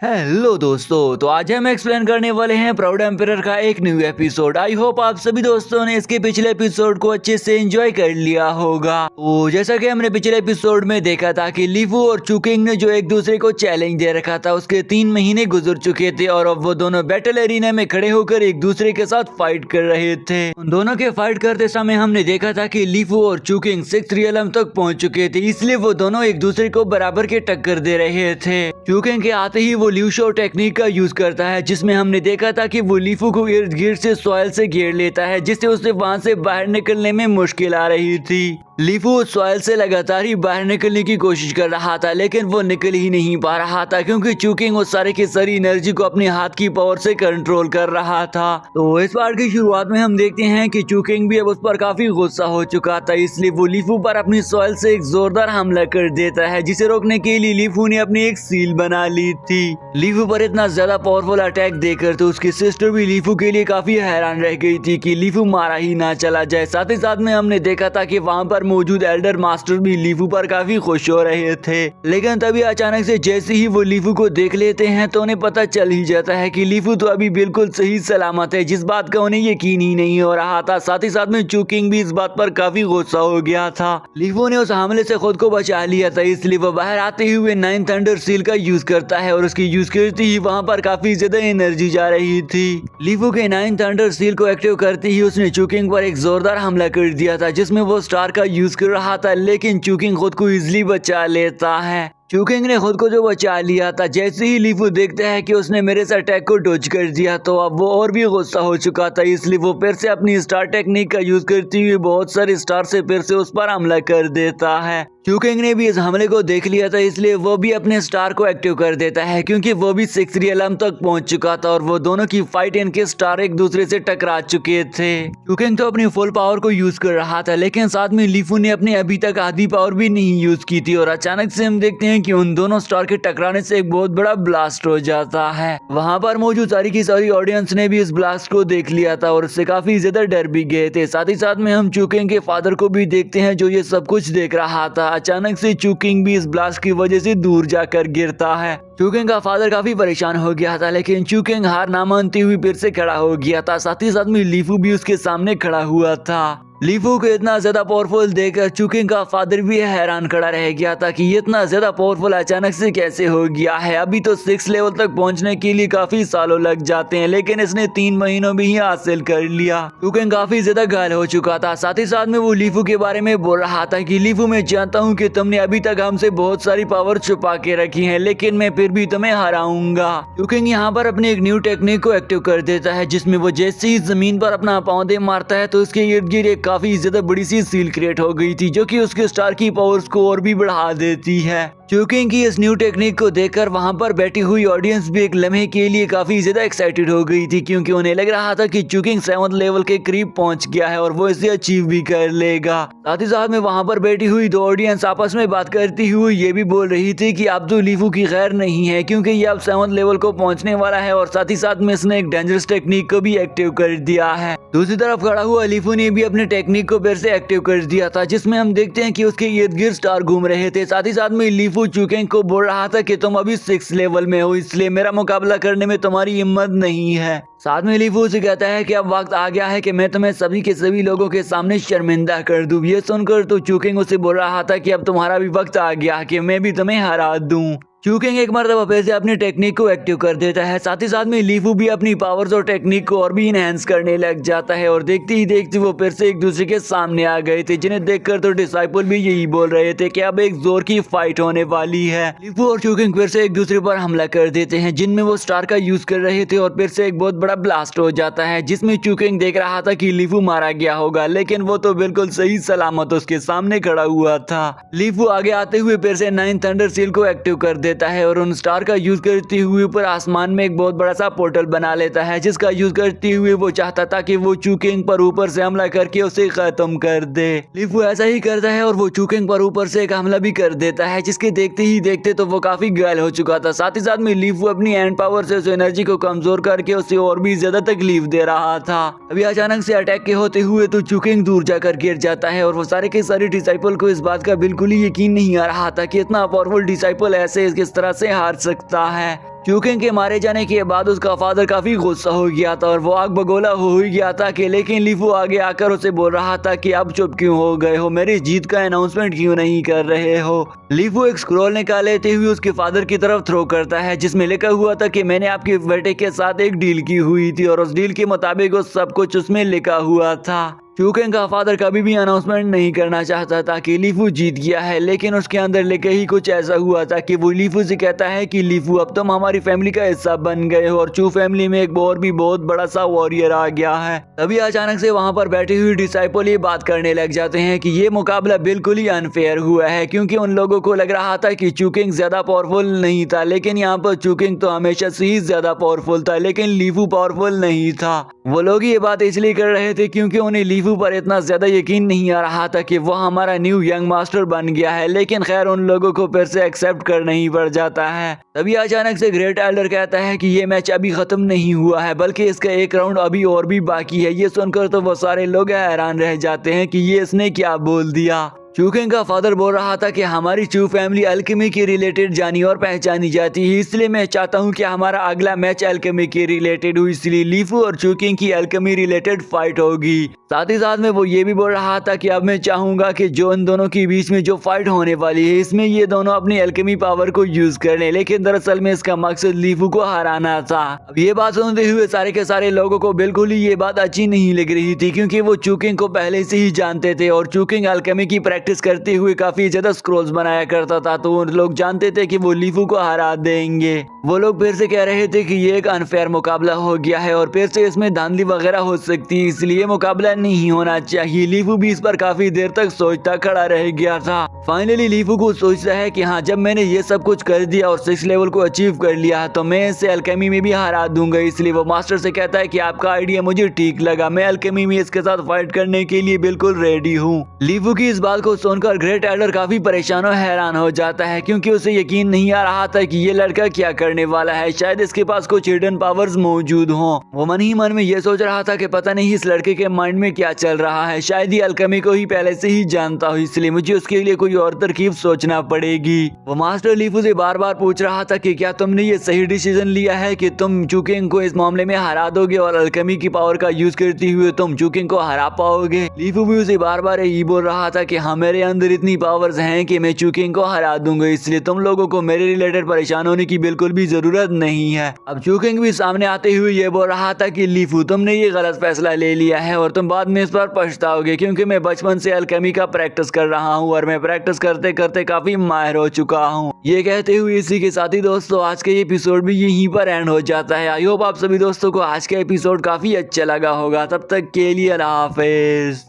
Hello दोस्तों, तो आज हम एक्सप्लेन करने वाले हैं प्राउड एम्पायर का एक न्यू एपिसोड। आई होप आप सभी दोस्तों ने इसके पिछले एपिसोड को अच्छे से एंजॉय कर लिया होगा। तो जैसा कि हमने पिछले एपिसोड में देखा था कि लीफू और चुकिंग ने जो एक दूसरे को चैलेंज दे रखा था, उसके 3 महीने गुजर चुके थे और अब वो दोनों बैटल एरिना में खड़े होकर एक दूसरे के साथ फाइट कर रहे थे। उन दोनों के फाइट करते समय हमने देखा था कि लीफू और चुकिंग 6th रियलम तक पहुंच चुके थे, इसलिए वो दोनों एक दूसरे को बराबर के टक्कर दे रहे थे। चुकिंग के आते ही वो ल्यू शो टेक्निक का यूज करता है, जिसमें हमने देखा था कि वो लीफू को इर्द गिर्द से सॉइल से घेर लेता है, जिससे उसे वहां से बाहर निकलने में मुश्किल आ रही थी। लीफू सॉइल से लगातार ही बाहर निकलने की कोशिश कर रहा था, लेकिन वो निकल ही नहीं पा रहा था क्योंकि चुकिंग उस सारे की सारी एनर्जी को अपने हाथ की पावर से कंट्रोल कर रहा था। तो इस पार्ट की शुरुआत में हम देखते हैं कि चुकिंग भी अब उस पर काफी गुस्सा हो चुका था, इसलिए वो लीफू पर अपनी सॉइल से एक जोरदार हमला कर देता है, जिसे रोकने के लिए लीफू ने अपनी एक सील बना ली थी। लीफू पर इतना ज्यादा पावरफुल अटैक देकर तो उसकी सिस्टर भी लीफू के लिए काफी हैरान रह गई थी कि लीफू मारा ही ना चला जाए। साथ ही साथ में हमने देखा था कि वहाँ पर मौजूद एल्डर मास्टर भी लीफू पर काफी खुश हो रहे थे, लेकिन तभी अचानक से जैसे ही वो लीफू को देख लेते हैं तो उन्हें पता चल ही जाता है कि लीफू तो अभी बिल्कुल सही सलामत है, जिस बात का उन्हें यकीन ही नहीं हो रहा था। साथ ही साथ में चुकिंग भी इस बात पर काफी गुस्सा हो गया था। लीफू ने उस हमले से खुद को बचा लिया था, इसलिए वो बाहर आते हुए 9 थंडर सील का यूज करता है और उसकी यूज करते ही वहाँ पर काफी ज्यादा एनर्जी जा रही थी। लीफू के 9 थंडर सील को एक्टिव करते ही उसने चुकिंग पर एक जोरदार हमला कर दिया था, जिसमें वो स्टार का यूज कर रहा था, लेकिन चुकिंग खुद को इजिली बचा लेता है। चुकिंग ने खुद को जो बचा लिया था, जैसे ही लीफू देखता है कि उसने मेरे से अटैक को डॉज कर दिया तो अब वो और भी गुस्सा हो चुका था, इसलिए वो फिर से अपनी स्टार टेक्निक का यूज करती हुई बहुत सारे स्टार से फिर से उस पर हमला कर देता है। चुकिंग ने भी इस हमले को देख लिया था, इसलिए वो भी अपने स्टार को एक्टिव कर देता है, क्योंकि वो भी 6th रियलम तक पहुंच चुका था और वो दोनों की फाइट इनके स्टार एक दूसरे से टकरा चुके थे। चुकिंग तो अपनी फुल पावर को यूज कर रहा था, लेकिन साथ में लीफू ने अपनी अभी तक आधी पावर भी नहीं यूज की थी और अचानक से हम देखते हैं कि उन दोनों स्टार के टकराने से एक बहुत बड़ा ब्लास्ट हो जाता है। वहां पर मौजूद सारी की सारी ऑडियंस ने भी इस ब्लास्ट को देख लिया था और उससे काफी ज्यादा डर भी गए थे। साथ ही साथ में हम चुकिंग के फादर को भी देखते हैं, जो ये सब कुछ देख रहा था। अचानक से चुकिंग भी इस ब्लास्ट की वजह से दूर जाकर गिरता है। चुकिंग का फादर काफी परेशान हो गया था, लेकिन चुकिंग हार ना मानती हुई फिर से खड़ा हो गया था। साथ ही साथ में लीफू भी उसके सामने खड़ा हुआ था। लीफू को इतना ज्यादा पावरफुल देखकर चुकिंग का फादर भी हैरान खड़ा रह गया था कि ये इतना ज्यादा पावरफुल अचानक से कैसे हो गया है। अभी तो 6 लेवल तक पहुंचने के लिए काफी सालों लग जाते हैं, लेकिन इसने 3 महीनों में ही हासिल कर लिया। चुकिंग काफी ज्यादा घायल हो चुका था। साथ ही साथ में वो लीफू के बारे में बोल रहा था कि लीफू, मैं जानता हूँ कि तुमने अभी तक हमसे बहुत सारी पावर छुपा के रखी है, लेकिन मैं फिर भी तुम्हें हराऊंगा। चुकिंग यहाँ पर अपनी एक न्यू टेक्निक को एक्टिव कर देता है, जिसमें वो जैसे ही जमीन पर अपना पाँव मारता है तो उसके इर्द गिर्द एक काफी ज्यादा बड़ी सी सील क्रिएट हो गई थी, जो कि उसके स्टार की पावर्स को और भी बढ़ा देती है। चुकिंग की इस न्यू टेक्निक को देखकर वहां पर बैठी हुई ऑडियंस भी एक लम्हे के लिए काफी ज्यादा एक्साइटेड हो गई थी, क्योंकि उन्हें लग रहा था कि चुकिंग 7th लेवल के करीब पहुंच गया है और वो इसे अचीव भी कर लेगा। साथ ही साथ में वहां पर बैठी हुई 2 ऑडियंस आपस में बात करती हुई ये भी बोल रही थी कि अब तो लीफू की खैर नहीं है, क्योंकि ये अब 7th लेवल को पहुंचने वाला है और साथ ही साथ में इसने एक डेंजरस टेक्निक को भी एक्टिव कर दिया है। दूसरी तरफ खड़ा हुआ लीफू ने भी अपने टेक्निक को फिर से एक्टिव कर दिया था, जिसमें हम देखते हैं कि उसके इर्द गिर्द स्टार घूम रहे थे। साथ ही साथ में लीफू चुकिंग को बोल रहा था कि तुम अभी 6 लेवल में हो, इसलिए मेरा मुकाबला करने में तुम्हारी हिम्मत नहीं है। साथ में लीफू से कहता है कि अब वक्त आ गया है कि मैं तुम्हें सभी के सभी लोगों के सामने शर्मिंदा कर दूं। ये सुनकर तो चुकिंग उसे बोल रहा था कि अब तुम्हारा भी वक्त आ गया कि मैं भी तुम्हें हरा दूं। चुकिंग एक मरतबा फिर से अपनी टेक्निक को एक्टिव कर देता है। साथ ही साथ में लीफू भी अपनी पावर्स और टेक्निक को और भी इनहेंस करने लग जाता है और देखते ही देखते वो फिर से एक दूसरे के सामने आ गए थे, जिन्हें देखकर तो डिसाइपल भी यही बोल रहे थे कि अब एक जोर की फाइट होने वाली है। लीफू और चुकिंग फिर से एक दूसरे पर हमला कर देते हैं, जिनमें वो स्टार का यूज कर रहे थे और फिर से एक बहुत बड़ा ब्लास्ट हो जाता है, जिसमें चुकिंग देख रहा था कि लीफू मारा गया होगा, लेकिन वो तो बिल्कुल सही सलामत उसके सामने खड़ा हुआ था। लीफू आगे आते हुए फिर से 9 थंडर सील को एक्टिव कर देता है और उन स्टार का यूज करते हुए ऊपर आसमान में एक बहुत बड़ा सा पोर्टल बना लेता है, जिसका यूज करते हुए वो चाहता था कि वो चुकिंग पर ऊपर से हमला करके उसे खत्म कर दे। लीफू ऐसा ही करता है और वो चुकिंग पर ऊपर से एक हमला भी कर देता है, जिसके देखते ही देखते तो वो काफी घायल हो चुका था। साथ ही साथ में लीफू अपनी एंड पावर से उस एनर्जी को कमजोर करके उसे और भी ज्यादा तकलीफ दे रहा था। अभी अचानक से अटैक के होते हुए तो चुकिंग दूर जाकर गिर जाता है और वो सारे के सारे डिसाइपल को इस बात का बिल्कुल ही यकीन नहीं आ रहा था कि इतना पावरफुल डिसाइपल ऐसे किस तरह से हार सकता है। चूकिंग के मारे जाने के बाद उसका फादर काफी गुस्सा हो गया था और वो आग बगोला हो ही गया था कि लेकिन लीफू आगे आकर उसे बोल रहा था कि अब चुप क्यों हो गए हो, मेरी जीत का अनाउंसमेंट क्यों नहीं कर रहे हो। लीफू एक स्क्रॉल निकाल लेते हुए उसके फादर की तरफ थ्रो करता है जिसमें लिखा हुआ था कि मैंने आपके बेटे के साथ एक डील की हुई थी और उस डील के मुताबिक उस सब कुछ उसमें लिखा हुआ था। चूकिंग का फादर कभी भी अनाउंसमेंट नहीं करना चाहता था कि लीफू जीत गया है, लेकिन उसके अंदर लेके ही कुछ ऐसा हुआ था कि वो लीफू से कहता है कि लीफू अब तुम हमारी फैमिली का हिस्सा बन गए हो और चू फैमिली में एक और भी बहुत बड़ा सा वॉरियर आ गया है। तभी अचानक से वहाँ पर बैठी हुई डिसाइपल ये बात करने लग जाते हैं कि ये मुकाबला बिल्कुल ही अनफेयर हुआ है क्योंकि उन लोगों को लग रहा था कि चूकिंग ज्यादा पावरफुल नहीं था, लेकिन यहाँ पर चूकिंग तो हमेशा से ही ज्यादा पावरफुल था, लेकिन लीफू पावरफुल नहीं था। वो लोग ये बात इसलिए कर रहे थे क्योंकि उन्हें लीफू पर इतना ज्यादा यकीन नहीं आ रहा था कि वो हमारा न्यू यंग मास्टर बन गया है, लेकिन खैर उन लोगों को फिर से एक्सेप्ट करना ही पड़ जाता है। तभी अचानक से ग्रेट एल्डर कहता है कि ये मैच अभी खत्म नहीं हुआ है बल्कि इसका एक राउंड अभी और भी बाकी है। ये सुनकर तो वो सारे लोग हैरान रह जाते हैं कि ये इसने क्या बोल दिया। चूकिंग का फादर बोल रहा था कि हमारी चू फैमिली अल्केमी के रिलेटेड जानी और पहचानी जाती है, इसलिए मैं चाहता हूं कि हमारा अगला मैच अल्केमी के रिलेटेड हो, इसलिए लीफू और चूकिंग की अल्केमी रिलेटेड फाइट होगी। साथ ही साथ में वो ये भी बोल रहा था कि अब मैं चाहूंगा कि जो इन दोनों के बीच में जो फाइट होने वाली है इसमें ये दोनों अपनी अल्केमी पावर को यूज कर ले, लेकिन दरअसल में इसका मकसद लीफू को हराना था। अब ये बात सुनते हुए सारे के सारे लोगों को बिल्कुल ही ये बात अच्छी नहीं लग रही थी क्योंकि वो चूकिंग को पहले से ही जानते थे और चूकिंग अल्केमी की प्रैक्टिस करते हुए काफी ज्यादा स्क्रॉल्स बनाया करता था, तो उन लोग जानते थे कि वो लीफू को हरा देंगे। वो लोग फिर से कह रहे थे कि ये एक अनफेयर मुकाबला हो गया है और फिर से इसमें धांधली वगैरह हो सकती है, इसलिए मुकाबला नहीं होना चाहिए। लीफू भी इस पर काफी देर तक सोचता खड़ा रह गया था। फाइनली लीफू को सोचता है कि हाँ, जब मैंने ये सब कुछ कर दिया और 6 लेवल को अचीव कर लिया तो मैं इसे अल्केमी में भी हरा दूंगा, इसलिए वो मास्टर से कहता है कि आपका आइडिया मुझे ठीक लगा, मैं अल्केमी में इसके साथ फाइट करने के लिए बिल्कुल रेडी हूँ। लीफू की इस बात को सुनकर ग्रेट एल्डर काफी परेशान और हैरान हो जाता है क्योंकि उसे यकीन नहीं आ रहा था कि ये लड़का क्या करने वाला है, शायद इसके पास कुछ हिडन पावर्स मौजूद हों। वो मन ही मन में ये सोच रहा था कि पता नहीं इस लड़के के माइंड में क्या चल रहा है, शायद ये अल्केमी को ही पहले से ही जानता हो, इसलिए मुझे उसके लिए कोई और तरकीब सोचना पड़ेगी। वो मास्टर लीफू से बार बार पूछ रहा था कि क्या तुमने ये सही डिसीजन लिया है कि तुम चूकिंग को इस मामले में हरा दोगे और अल्केमी की पावर का यूज करते हुए तुम चूकिंग को हरा पाओगे। लीफू भी उसे बार बार यही बोल रहा था कि हाँ, मेरे अंदर इतनी पावर्स हैं कि मैं चूकिंग को हरा दूंगा, इसलिए तुम लोगों को मेरे रिलेटेड परेशान होने की बिल्कुल भी जरूरत नहीं है। अब चूकिंग भी सामने आते हुए ये बोल रहा था कि लीफू, तुमने ये गलत फैसला ले लिया है और तुम बाद में इस पर पछताओगे क्योंकि मैं बचपन से अल्केमी का प्रैक्टिस कर रहा हूँ और मैं प्रैक्टिस करते करते काफी माहिर हो चुका हूँ। ये कहते हुए इसी के साथ ही दोस्तों आज का एपिसोड भी यहीं पर एंड हो जाता है। आई होप आप सभी दोस्तों को आज का एपिसोड काफी अच्छा लगा होगा। तब तक के लिए अल्लाह हाफिज।